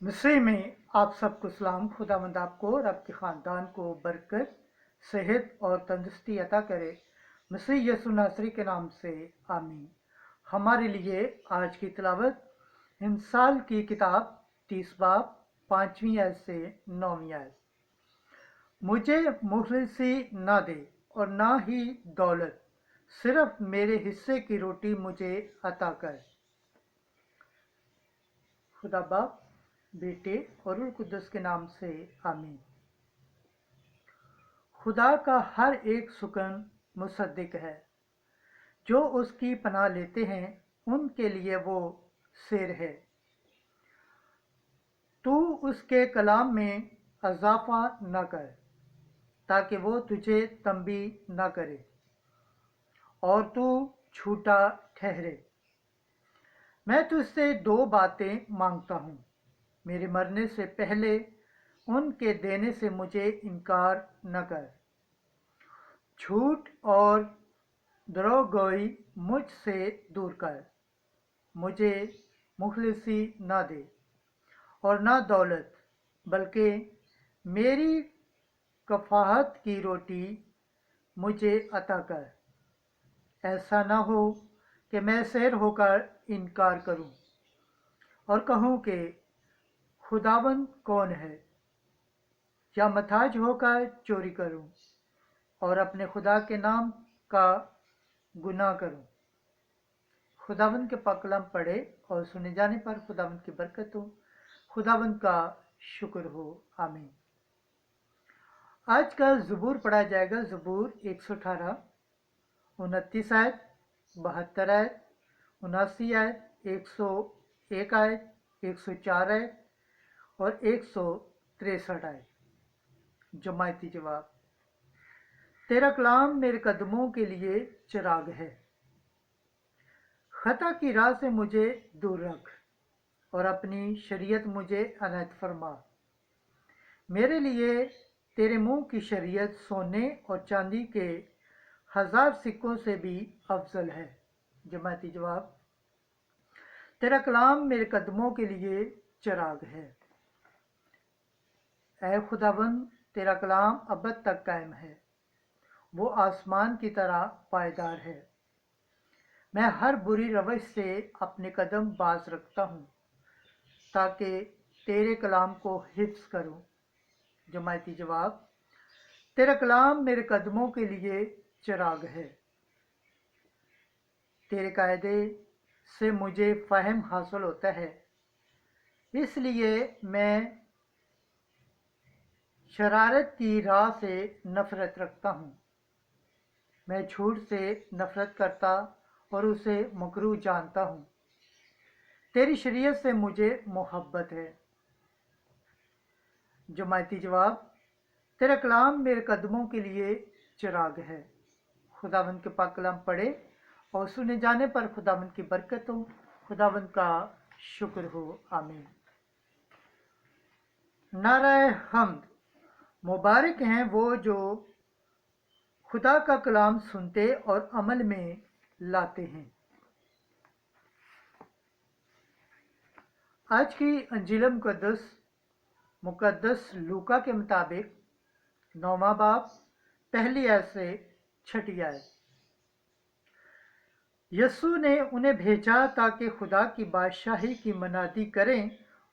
मसीह में आप सबको सलाम। खुदावंद आपको और आपके ख़ानदान को बरकत, सेहत और तंदुरुस्ती अता करे। मसीह यसु नासरी के नाम से आमीन। हमारे लिए आज की तिलावत इंसाल की किताब 30 बाब 5वीं आयत से 9वीं आयत। मुझे मुखलिसी ना दे और ना ही दौलत, सिर्फ मेरे हिस्से की रोटी मुझे अता कर। खुदा बाप, बेटे और रूह कुद्दुस के नाम से आमीन। खुदा का हर एक सुकन मुसद्दिक है। जो उसकी पनाह लेते हैं उनके लिए वो सिर है। तू उसके कलाम में अज़ाफ़ा न कर ताकि वो तुझे तंबी न करे और तू झूठा ठहरे। मैं तुझसे दो बातें मांगता हूँ, मेरे मरने से पहले उनके देने से मुझे इनकार न कर। झूठ और द्रोहगोई मुझसे दूर कर। मुझे मुखलिसी ना दे और ना दौलत, बल्कि मेरी कफाहत की रोटी मुझे अता कर। ऐसा ना हो कि मैं सैर होकर इनकार करूं और कहूं कि खुदावंद कौन है, या मथाज होकर चोरी करूं और अपने खुदा के नाम का गुनाह करूं। खुदावंद के पाक कलाम पढ़े और सुने जाने पर खुदावंद की बरकत हो, खुदावंद का शुक्र हो। आमीन। आज का ज़बूर पढ़ा जाएगा। ज़बूर 118, 29 आयत, 72 आयत, 79 आयत, 101 आयत, 104 आयत और 163 आयत। जमायती जवाब। तेरा कलाम मेरे कदमों के लिए चिराग है। खता की राह से मुझे दूर रख और अपनी शरीयत मुझे अनायत फरमा। मेरे लिए तेरे मुंह की शरीयत सोने और चांदी के 1000 सिक्कों से भी अफजल है। जमायती जवाब। तेरा कलाम मेरे कदमों के लिए चिराग है। ऐ खुदावंद, तेरा कलाम अबद तक कायम है, वो आसमान की तरह पायदार है। मैं हर बुरी रवश से अपने कदम बाज रखता हूँ ताकि तेरे कलाम को हिफ्स करूँ। जमायती जवाब। तेरा कलाम मेरे कदमों के लिए चिराग है। तेरे कायदे से मुझे फ़हम हासिल होता है, इसलिए मैं शरारत की राह से नफरत रखता हूँ। मैं झूठ से नफरत करता और उसे मकरूह जानता हूँ। तेरी शरीयत से मुझे मोहब्बत है। जमायती जवाब। तेरा कलाम मेरे कदमों के लिए चिराग है। खुदावंद के पाक कलाम पढ़े और सुने जाने पर खुदावंद की बरकत हो, खुदावंद का शुक्र हो। आमीन। नाराए हम्द। मुबारक हैं वो जो खुदा का कलाम सुनते और अमल में लाते हैं। आज की अंजील मुकद्दस लूका के मुताबिक 9वां बाब पहली आयत से 6ठी आयत। यसू ने उन्हें भेजा ताकि खुदा की बादशाही की मनादी करें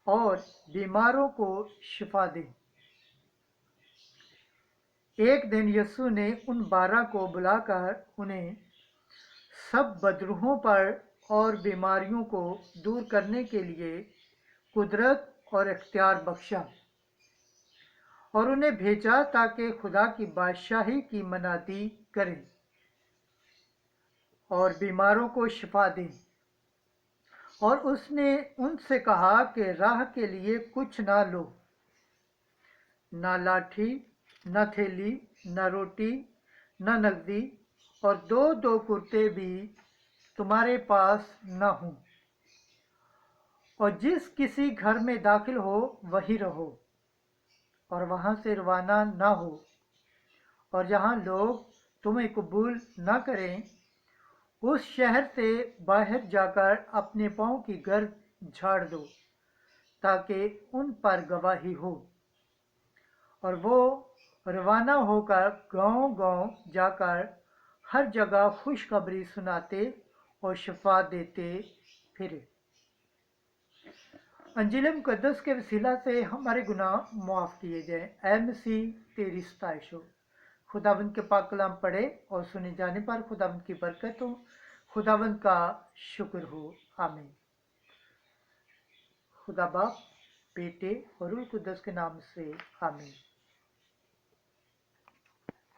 और बीमारों को शिफा दें। एक दिन यसू ने उन 12 को बुलाकर उन्हें सब बदरूहों पर और बीमारियों को दूर करने के लिए कुदरत और इख्तियार बख्शा और उन्हें भेजा ताकि खुदा की बादशाही की मनादी करें और बीमारों को शिफा दें। और उसने उनसे कहा कि राह के लिए कुछ ना लो, ना लाठी, न थैली, न रोटी, न नकदी, और 2-2 कुर्ते भी तुम्हारे पास न हों। और जिस किसी घर में दाखिल हो वहीं रहो और वहाँ से रवाना ना हो। और जहाँ लोग तुम्हें कबूल न करें, उस शहर से बाहर जाकर अपने पाँव की गर्द झाड़ दो تاکہ ان پر گواہی ہو، اور وہ روانہ ہو کر گاؤں گاؤں جا کر ہر جگہ خوشخبری سناتے اور شفا دیتے پھرے۔ انجیل مقدس کے وسیلہ سے ہمارے گناہ معاف کیے جائیں۔ اے مسیح، تیری ستائش ہو۔ خداوند کے پاک کلام پڑھے اور سنے جانے پر خداوند کی برکت ہو۔ خداوند کا شکر ہو، آمین۔ خدا باپ، بیٹے اور روح القدس کے نام سے آمین۔